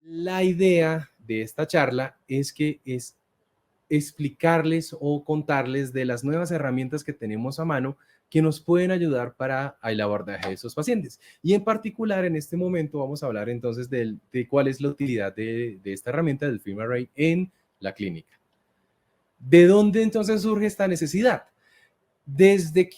La idea de esta charla es explicarles o contarles de las nuevas herramientas que tenemos a mano que nos pueden ayudar para el abordaje de esos pacientes. Y en particular, en este momento vamos a hablar entonces de cuál es la utilidad de esta herramienta del FilmArray en la clínica. ¿De dónde entonces surge esta necesidad? Desde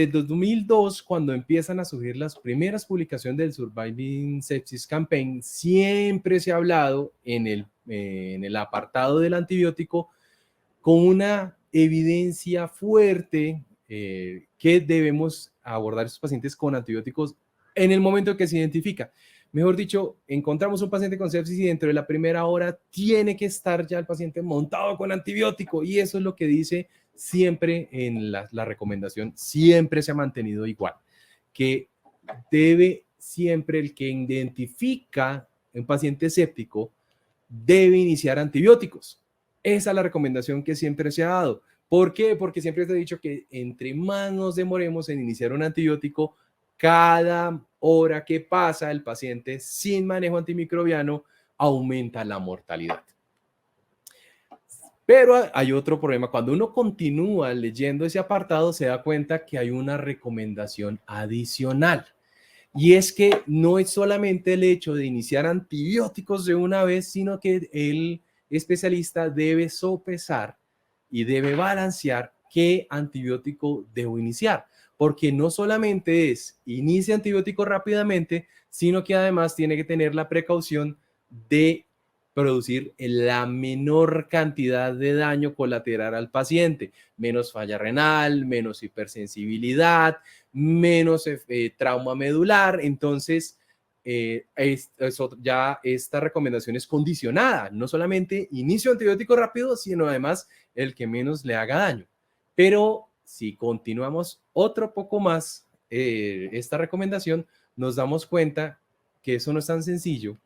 2002, cuando empiezan a surgir las primeras publicaciones del Surviving Sepsis Campaign, siempre se ha hablado en el apartado del antibiótico con una evidencia fuerte que debemos abordar a estos pacientes con antibióticos en el momento que se identifica. Mejor dicho, encontramos un paciente con sepsis y dentro de la primera hora tiene que estar ya el paciente montado con antibiótico, y eso es lo que dice siempre en la recomendación, siempre se ha mantenido igual, que debe siempre el que identifica un paciente séptico debe iniciar antibióticos. Esa es la recomendación que siempre se ha dado. ¿Por qué? Porque siempre te he dicho que entre más nos demoremos en iniciar un antibiótico, cada hora que pasa el paciente sin manejo antimicrobiano aumenta la mortalidad. Pero hay otro problema. Cuando uno continúa leyendo ese apartado, se da cuenta que hay una recomendación adicional. Y es que no es solamente el hecho de iniciar antibióticos de una vez, sino que el especialista debe sopesar y debe balancear qué antibiótico debo iniciar. Porque no solamente es inicia antibiótico rápidamente, sino que además tiene que tener la precaución de producir la menor cantidad de daño colateral al paciente, menos falla renal, menos hipersensibilidad, menos trauma medular. Entonces, ya esta recomendación es condicionada, no solamente inicio antibiótico rápido, sino además el que menos le haga daño. Pero si continuamos otro poco más esta recomendación, nos damos cuenta que eso no es tan sencillo,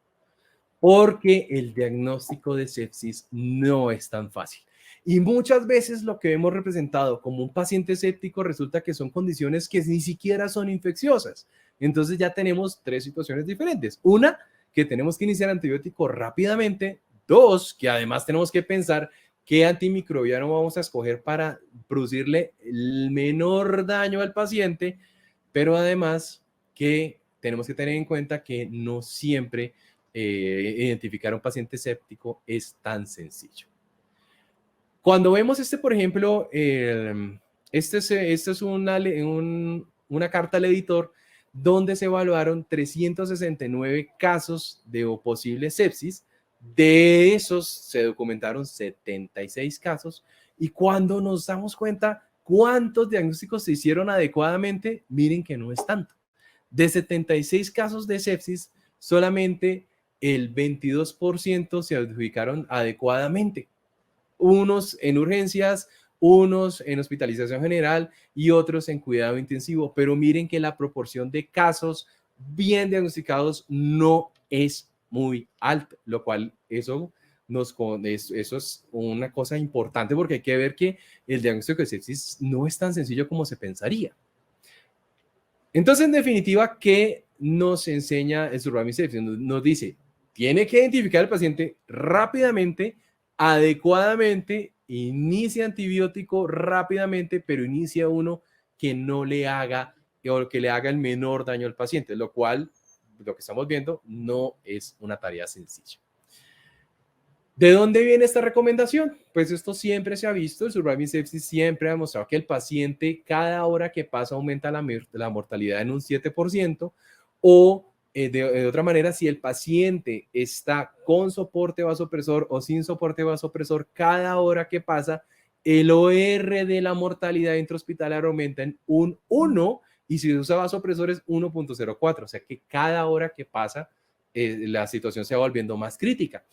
porque el diagnóstico de sepsis no es tan fácil. Y muchas veces lo que vemos representado como un paciente séptico resulta que son condiciones que ni siquiera son infecciosas. Entonces ya tenemos tres situaciones diferentes. Una, que tenemos que iniciar antibiótico rápidamente. Dos, que además tenemos que pensar qué antimicrobiano vamos a escoger para producirle el menor daño al paciente, pero además que tenemos que tener en cuenta que no siempre identificar a un paciente séptico es tan sencillo. Cuando vemos por ejemplo, este es una carta al editor donde se evaluaron 369 casos de posible sepsis. De esos se documentaron 76 casos. Y cuando nos damos cuenta cuántos diagnósticos se hicieron adecuadamente, miren que no es tanto. De 76 casos de sepsis, solamente el 22% se adjudicaron adecuadamente. Unos en urgencias, unos en hospitalización general y otros en cuidado intensivo. Pero miren que la proporción de casos bien diagnosticados no es muy alta, lo cual eso es una cosa importante, porque hay que ver que el diagnóstico de sepsis no es tan sencillo como se pensaría. Entonces, en definitiva, ¿qué nos enseña el Surviving Sepsis? Nos dice, tiene que identificar al paciente rápidamente, adecuadamente, inicia antibiótico rápidamente, pero inicia uno que no le haga o que le haga el menor daño al paciente, lo cual, lo que estamos viendo, no es una tarea sencilla. ¿De dónde viene esta recomendación? Pues esto siempre se ha visto, el Surviving Sepsis siempre ha demostrado que el paciente cada hora que pasa aumenta la mortalidad en un 7%, o de otra manera, si el paciente está con soporte vasopresor o sin soporte vasopresor, cada hora que pasa, el OR de la mortalidad intrahospitalaria aumenta en un 1, y si usa vasopresores 1.04, o sea que cada hora que pasa la situación se va volviendo más crítica.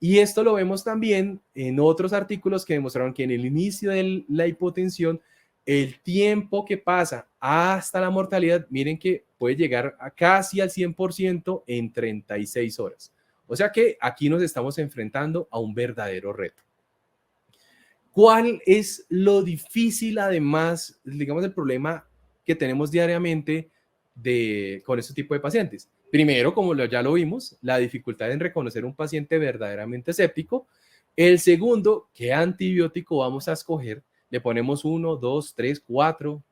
Y esto lo vemos también en otros artículos que demostraron que en el inicio de la hipotensión, el tiempo que pasa hasta la mortalidad, miren que puede llegar a casi al 100% en 36 horas. O sea que aquí nos estamos enfrentando a un verdadero reto. ¿Cuál es lo difícil, además, digamos, el problema que tenemos diariamente con este tipo de pacientes? Primero, como ya lo vimos, la dificultad en reconocer un paciente verdaderamente séptico. El segundo, ¿qué antibiótico vamos a escoger? Le ponemos 1, 2, 3, 4.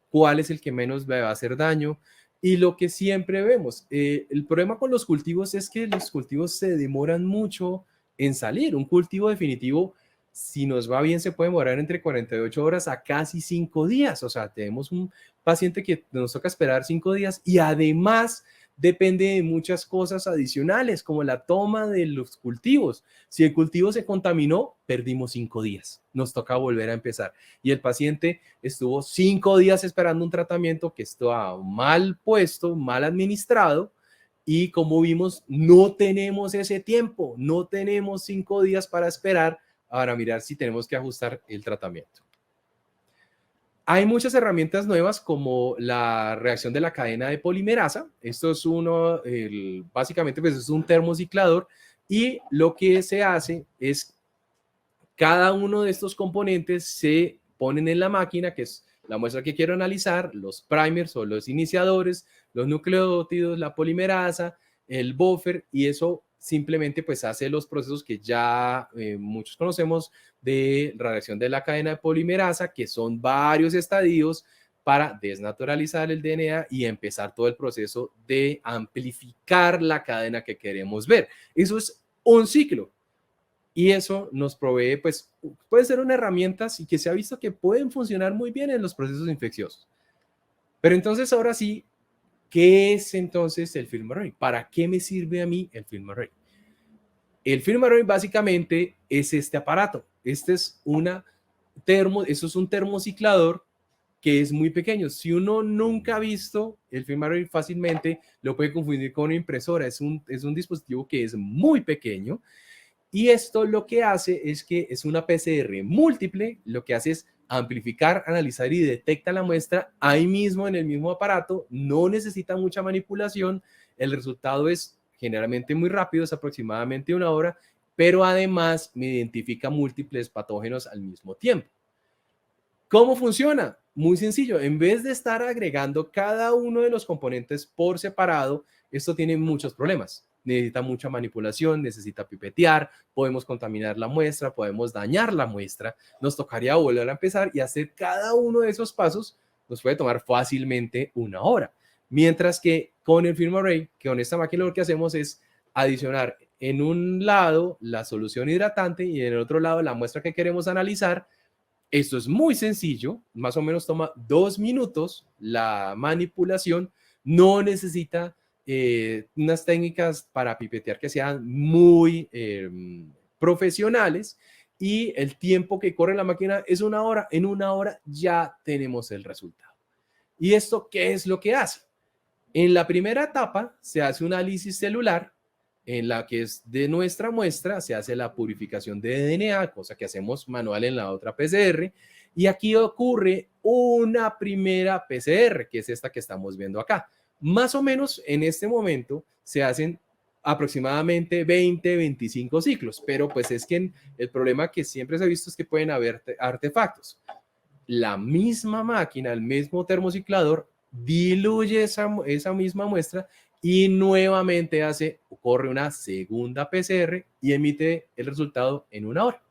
¿Cuál es el que menos le va a hacer daño? Y lo que siempre vemos, el problema con los cultivos es que los cultivos se demoran mucho en salir. Un cultivo definitivo, si nos va bien, se puede demorar entre 48 horas a casi 5 días. O sea, tenemos un paciente que nos toca esperar 5 días y además depende de muchas cosas adicionales, como la toma de los cultivos. Si el cultivo se contaminó, perdimos 5 días. Nos toca volver a empezar. Y el paciente estuvo 5 días esperando un tratamiento que estaba mal puesto, mal administrado. Y como vimos, no tenemos ese tiempo, no tenemos 5 días para esperar para mirar si tenemos que ajustar el tratamiento. Hay muchas herramientas nuevas como la reacción de la cadena de polimerasa. Esto es básicamente pues es un termociclador y lo que se hace es cada uno de estos componentes se ponen en la máquina, que es la muestra que quiero analizar, los primers o los iniciadores, los nucleótidos, la polimerasa, el buffer, y eso simplemente pues hace los procesos que ya muchos conocemos de reacción de la cadena de polimerasa, que son varios estadios para desnaturalizar el DNA y empezar todo el proceso de amplificar la cadena que queremos ver. Eso es un ciclo. Y eso nos provee, pues, puede ser una herramienta y que se ha visto que pueden funcionar muy bien en los procesos infecciosos. Pero entonces, ahora sí, ¿qué es entonces el FilmArray? ¿Para qué me sirve a mí el FilmArray? El FilmArray básicamente es este aparato. Este es eso es un termociclador que es muy pequeño. Si uno nunca ha visto el FilmArray, fácilmente lo puede confundir con una impresora. Es un dispositivo que es muy pequeño. Y esto lo que hace es que es una PCR múltiple, lo que hace es amplificar, analizar y detecta la muestra ahí mismo en el mismo aparato, no necesita mucha manipulación, el resultado es generalmente muy rápido, es aproximadamente 1 hora, pero además me identifica múltiples patógenos al mismo tiempo. ¿Cómo funciona? Muy sencillo, en vez de estar agregando cada uno de los componentes por separado, esto tiene muchos problemas. Necesita mucha manipulación, necesita pipetear, podemos contaminar la muestra, podemos dañar la muestra, nos tocaría volver a empezar y hacer cada uno de esos pasos nos puede tomar fácilmente 1 hora. Mientras que con el FilmArray, que con esta máquina lo que hacemos es adicionar en un lado la solución hidratante y en el otro lado la muestra que queremos analizar. Esto es muy sencillo, más o menos toma 2 minutos la manipulación, no necesita unas técnicas para pipetear que sean muy profesionales y el tiempo que corre la máquina es 1 hora. En 1 hora ya tenemos el resultado. ¿Y esto qué es lo que hace? En la primera etapa se hace un análisis celular en la que es de nuestra muestra, se hace la purificación de DNA, cosa que hacemos manual en la otra PCR, y aquí ocurre una primera PCR, que es esta que estamos viendo acá. Más o menos en este momento se hacen aproximadamente 20, 25 ciclos, pero pues es que el problema que siempre se ha visto es que pueden haber artefactos. La misma máquina, el mismo termociclador, diluye esa misma muestra y nuevamente corre una segunda PCR y emite el resultado en 1 hora.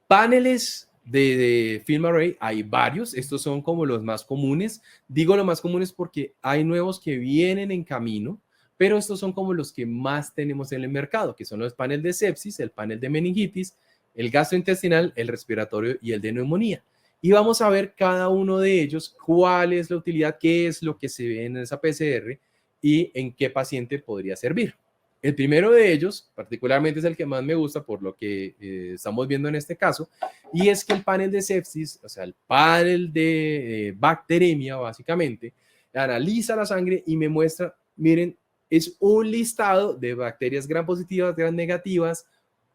Paneles de FilmArray hay varios, estos son como los más comunes. Digo los más comunes porque hay nuevos que vienen en camino, pero estos son como los que más tenemos en el mercado, que son los paneles de sepsis, el panel de meningitis, el gastrointestinal, el respiratorio y el de neumonía. Y vamos a ver cada uno de ellos, cuál es la utilidad, qué es lo que se ve en esa PCR y en qué paciente podría servir. El primero de ellos, particularmente, es el que más me gusta por lo que estamos viendo en este caso, y es que el panel de sepsis, o sea, el panel de bacteremia, básicamente, analiza la sangre y me muestra, miren, es un listado de bacterias gram positivas, gram negativas,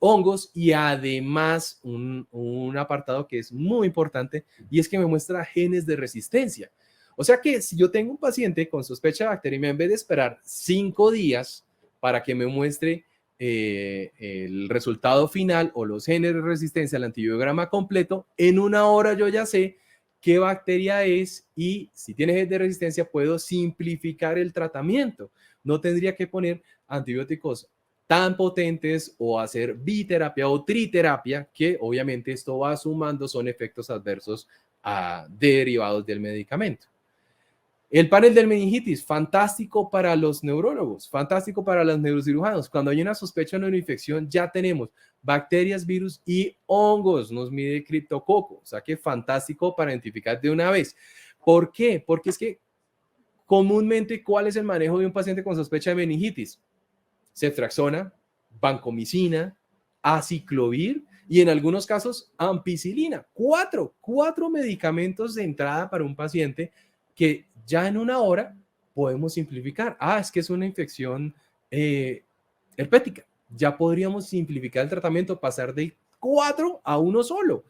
hongos y además un apartado que es muy importante y es que me muestra genes de resistencia. O sea que si yo tengo un paciente con sospecha de bacteremia, en vez de esperar 5 días para que me muestre el resultado final o los genes de resistencia al antibiograma completo, en 1 hora yo ya sé qué bacteria es y si tiene genes de resistencia puedo simplificar el tratamiento. No tendría que poner antibióticos tan potentes o hacer biterapia o triterapia, que obviamente esto va sumando, son efectos adversos derivados del medicamento. El panel del meningitis, fantástico para los neurólogos, fantástico para los neurocirujanos. Cuando hay una sospecha de una infección, ya tenemos bacterias, virus y hongos. Nos mide criptococo, o sea que fantástico para identificar de una vez. ¿Por qué? Porque es que comúnmente, ¿cuál es el manejo de un paciente con sospecha de meningitis? Ceftriaxona, vancomicina, aciclovir y en algunos casos ampicilina. Cuatro medicamentos de entrada para un paciente que ya en una hora podemos simplificar. Es que es una infección herpética. Ya podríamos simplificar el tratamiento, pasar de 4 a 1 solo.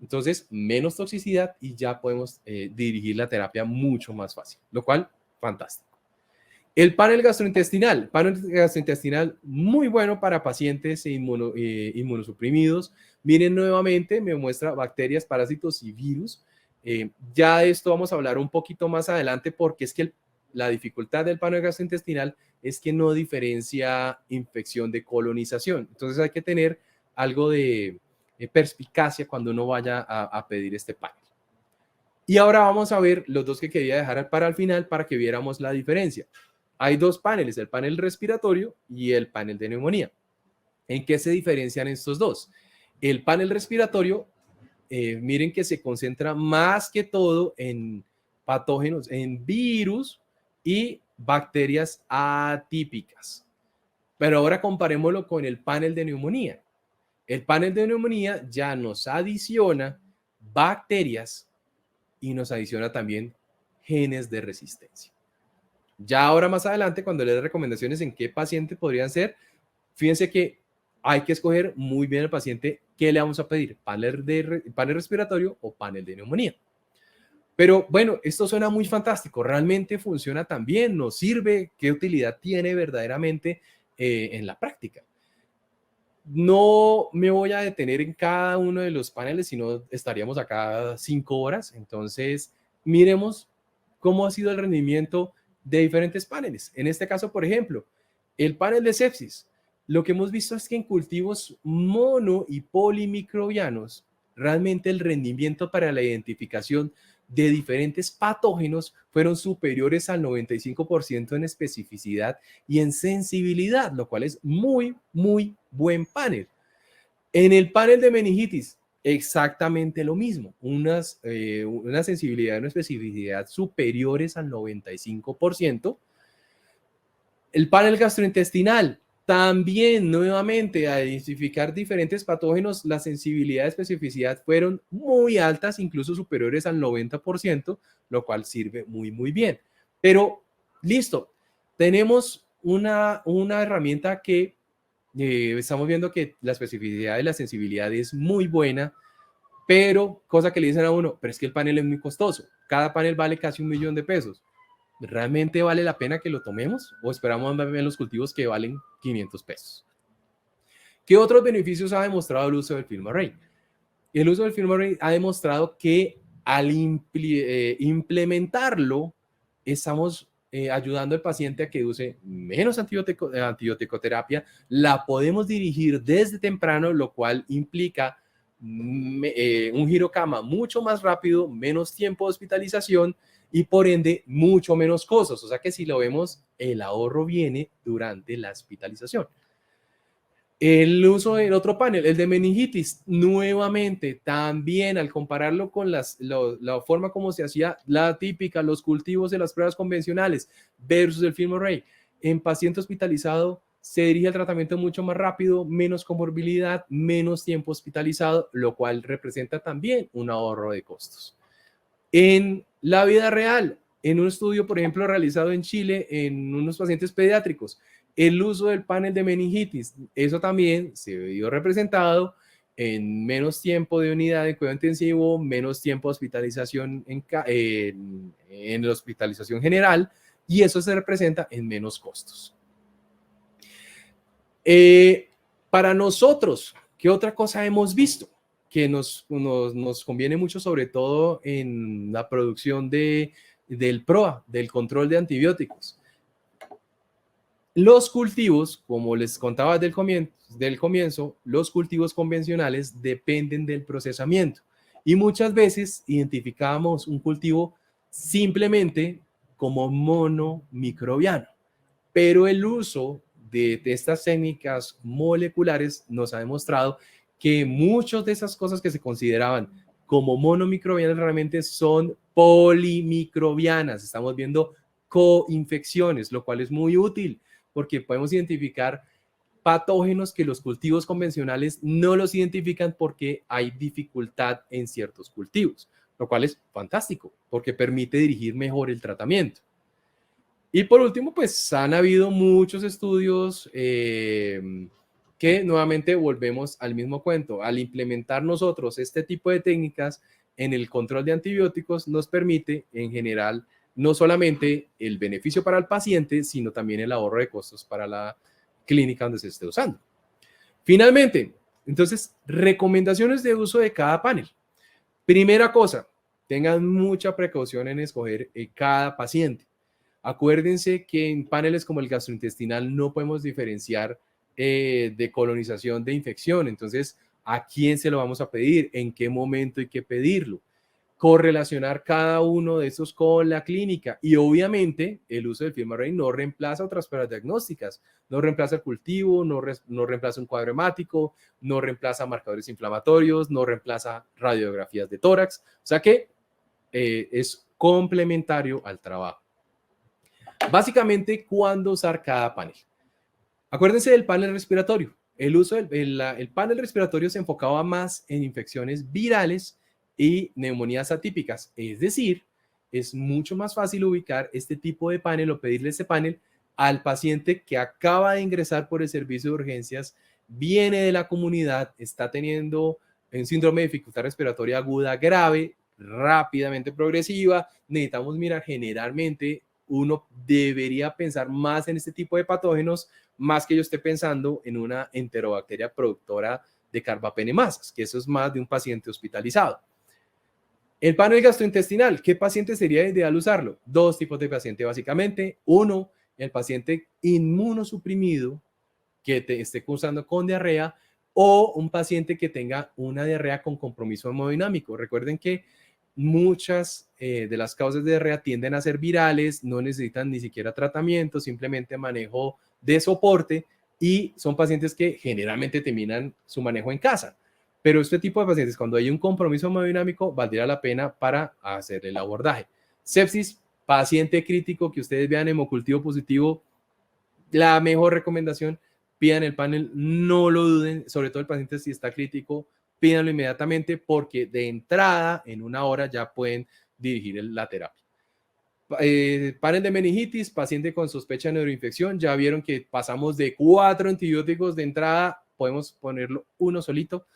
Entonces, menos toxicidad y ya podemos dirigir la terapia mucho más fácil, lo cual, fantástico. El panel gastrointestinal muy bueno para pacientes inmunosuprimidos. Miren nuevamente, me muestra bacterias, parásitos y virus. Ya de esto vamos a hablar un poquito más adelante porque es que la dificultad del panel gastrointestinal es que no diferencia infección de colonización. Entonces hay que tener algo de perspicacia cuando uno vaya a pedir este panel. Y ahora vamos a ver los dos que quería dejar para el final para que viéramos la diferencia. Hay dos paneles, el panel respiratorio y el panel de neumonía. ¿En qué se diferencian estos dos? El panel respiratorio, miren que se concentra más que todo en patógenos, en virus y bacterias atípicas. Pero ahora comparémoslo con el panel de neumonía. El panel de neumonía ya nos adiciona bacterias y nos adiciona también genes de resistencia. Ya ahora más adelante, cuando les dé recomendaciones en qué paciente podrían ser, fíjense que hay que escoger muy bien al paciente qué le vamos a pedir, panel respiratorio o panel de neumonía. Pero bueno, esto suena muy fantástico, realmente funciona tan bien, nos sirve, qué utilidad tiene verdaderamente en la práctica. No me voy a detener en cada uno de los paneles, sino estaríamos acá 5 horas. Entonces, miremos cómo ha sido el rendimiento de diferentes paneles. En este caso, por ejemplo, el panel de sepsis. Lo que hemos visto es que en cultivos mono y polimicrobianos, realmente el rendimiento para la identificación de diferentes patógenos fueron superiores al 95% en especificidad y en sensibilidad, lo cual es muy, muy buen panel. En el panel de meningitis, exactamente lo mismo, una sensibilidad y una especificidad superiores al 95%. El panel gastrointestinal, también nuevamente a identificar diferentes patógenos, la sensibilidad y especificidad fueron muy altas, incluso superiores al 90%, lo cual sirve muy, muy bien. Pero listo, tenemos una herramienta que estamos viendo que la especificidad y la sensibilidad es muy buena, pero cosa que le dicen a uno, pero es que el panel es muy costoso, cada panel vale casi $1 millón. ¿Realmente vale la pena que lo tomemos o esperamos ver en los cultivos que valen $500? ¿Qué otros beneficios ha demostrado el uso del FilmArray? El uso del FilmArray ha demostrado que al implementarlo estamos ayudando al paciente a que use menos antibiótico-terapia, la podemos dirigir desde temprano, lo cual implica un giro cama mucho más rápido, menos tiempo de hospitalización y por ende mucho menos costos. O sea que si lo vemos, el ahorro viene durante la hospitalización. El uso del otro panel, el de meningitis, nuevamente, también al compararlo con la forma como se hacía la típica, los cultivos de las pruebas convencionales versus el FilmArray, en paciente hospitalizado se dirige el tratamiento mucho más rápido, menos comorbilidad, menos tiempo hospitalizado, lo cual representa también un ahorro de costos. En la vida real, en un estudio, por ejemplo, realizado en Chile en unos pacientes pediátricos, el uso del panel de meningitis, eso también se vio representado en menos tiempo de unidad de cuidado intensivo, menos tiempo de hospitalización en la hospitalización general, y eso se representa en menos costos. Para nosotros, ¿qué otra cosa hemos visto? que nos conviene mucho, sobre todo en la producción del PROA, del control de antibióticos. Los cultivos, como les contaba del comienzo, los cultivos convencionales dependen del procesamiento y muchas veces identificamos un cultivo simplemente como monomicrobiano, pero el uso de estas técnicas moleculares nos ha demostrado que muchas de esas cosas que se consideraban como monomicrobianas realmente son polimicrobianas. Estamos viendo coinfecciones, lo cual es muy útil porque podemos identificar patógenos que los cultivos convencionales no los identifican porque hay dificultad en ciertos cultivos, lo cual es fantástico porque permite dirigir mejor el tratamiento. Y por último, pues han habido muchos estudios que nuevamente volvemos al mismo cuento. Al implementar nosotros este tipo de técnicas en el control de antibióticos nos permite en general no solamente el beneficio para el paciente, sino también el ahorro de costos para la clínica donde se esté usando. Finalmente, entonces, recomendaciones de uso de cada panel. Primera cosa, tengan mucha precaución en escoger cada paciente. Acuérdense que en paneles como el gastrointestinal no podemos diferenciar de colonización de infección. Entonces, ¿a quién se lo vamos a pedir? ¿En qué momento hay que pedirlo? Correlacionar cada uno de estos con la clínica. Y obviamente, el uso del FilmArray no reemplaza otras pruebas diagnósticas. No reemplaza el cultivo, no reemplaza un cuadro hemático, no reemplaza marcadores inflamatorios, no reemplaza radiografías de tórax. O sea que es complementario al trabajo. Básicamente, ¿cuándo usar cada panel? Acuérdense del panel respiratorio. El uso el panel respiratorio se enfocaba más en infecciones virales y neumonías atípicas. Es decir, es mucho más fácil ubicar este tipo de panel o pedirle este panel al paciente que acaba de ingresar por el servicio de urgencias, viene de la comunidad, está teniendo un síndrome de dificultad respiratoria aguda grave, rápidamente progresiva. Necesitamos mirar generalmente uno debería pensar más en este tipo de patógenos, más que yo esté pensando en una enterobacteria productora de carbapenemasas, que eso es más de un paciente hospitalizado. El panel gastrointestinal, ¿qué paciente sería ideal usarlo? Dos tipos de paciente básicamente. Uno, el paciente inmunosuprimido que esté cursando con diarrea o un paciente que tenga una diarrea con compromiso hemodinámico. Recuerden que muchas de las causas de diarrea tienden a ser virales, no necesitan ni siquiera tratamiento, simplemente manejo de soporte y son pacientes que generalmente terminan su manejo en casa. Pero este tipo de pacientes, cuando hay un compromiso hemodinámico, valdría la pena para hacer el abordaje. Sepsis, paciente crítico que ustedes vean hemocultivo positivo, la mejor recomendación, pidan el panel, no lo duden, sobre todo el paciente si está crítico, pídanlo inmediatamente porque de entrada en una hora ya pueden dirigir la terapia. Panel de meningitis, paciente con sospecha de neuroinfección, ya vieron que pasamos de 4 antibióticos de entrada, podemos ponerlo uno solito,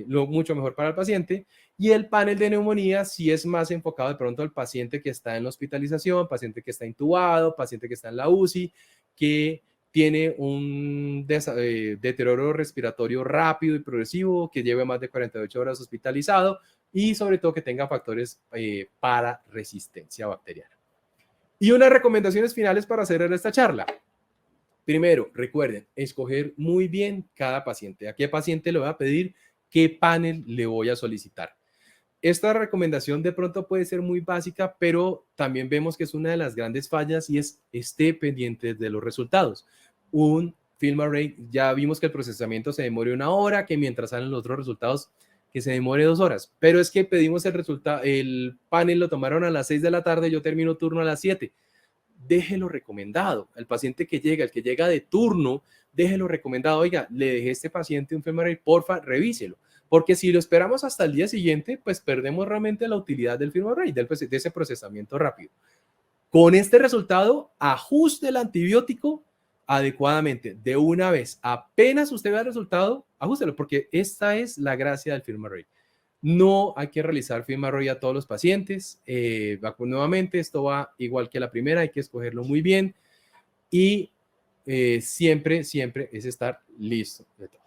mucho mejor para el paciente. Y el panel de neumonía sí es más enfocado de pronto al paciente que está en la hospitalización, paciente que está intubado, paciente que está en la UCI, que tiene un deterioro respiratorio rápido y progresivo, que lleve más de 48 horas hospitalizado y sobre todo que tenga factores para resistencia bacteriana. Y unas recomendaciones finales para cerrar esta charla. Primero, recuerden, escoger muy bien cada paciente. ¿A qué paciente le voy a pedir? ¿Qué panel le voy a solicitar? Esta recomendación de pronto puede ser muy básica, pero también vemos que es una de las grandes fallas y es esté pendiente de los resultados. Un FilmArray, ya vimos que el procesamiento se demore 1 hora, que mientras salen los otros resultados, que se demore 2 horas. Pero es que pedimos el panel lo tomaron a las 6 de la tarde, yo termino turno a las 7. Déjelo recomendado. El paciente que llega, el que llega de turno, déjelo recomendado. Oiga, le dejé a este paciente un FilmArray, porfa, revíselo. Porque si lo esperamos hasta el día siguiente, pues perdemos realmente la utilidad del FilmArray, de ese procesamiento rápido. Con este resultado, ajuste el antibiótico adecuadamente. De una vez, apenas usted vea el resultado, ajústelo, porque esta es la gracia del FilmArray. No hay que realizar FilmArray a todos los pacientes. Nuevamente, esto va igual que la primera, hay que escogerlo muy bien y siempre es estar listo de todo.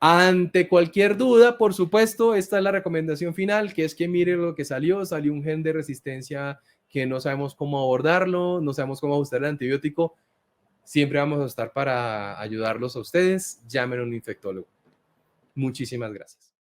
Ante cualquier duda, por supuesto, esta es la recomendación final, que es que mire lo que salió un gen de resistencia que no sabemos cómo abordarlo, no sabemos cómo ajustar el antibiótico. Siempre vamos a estar para ayudarlos a ustedes. Llamen a un infectólogo. Muchísimas gracias.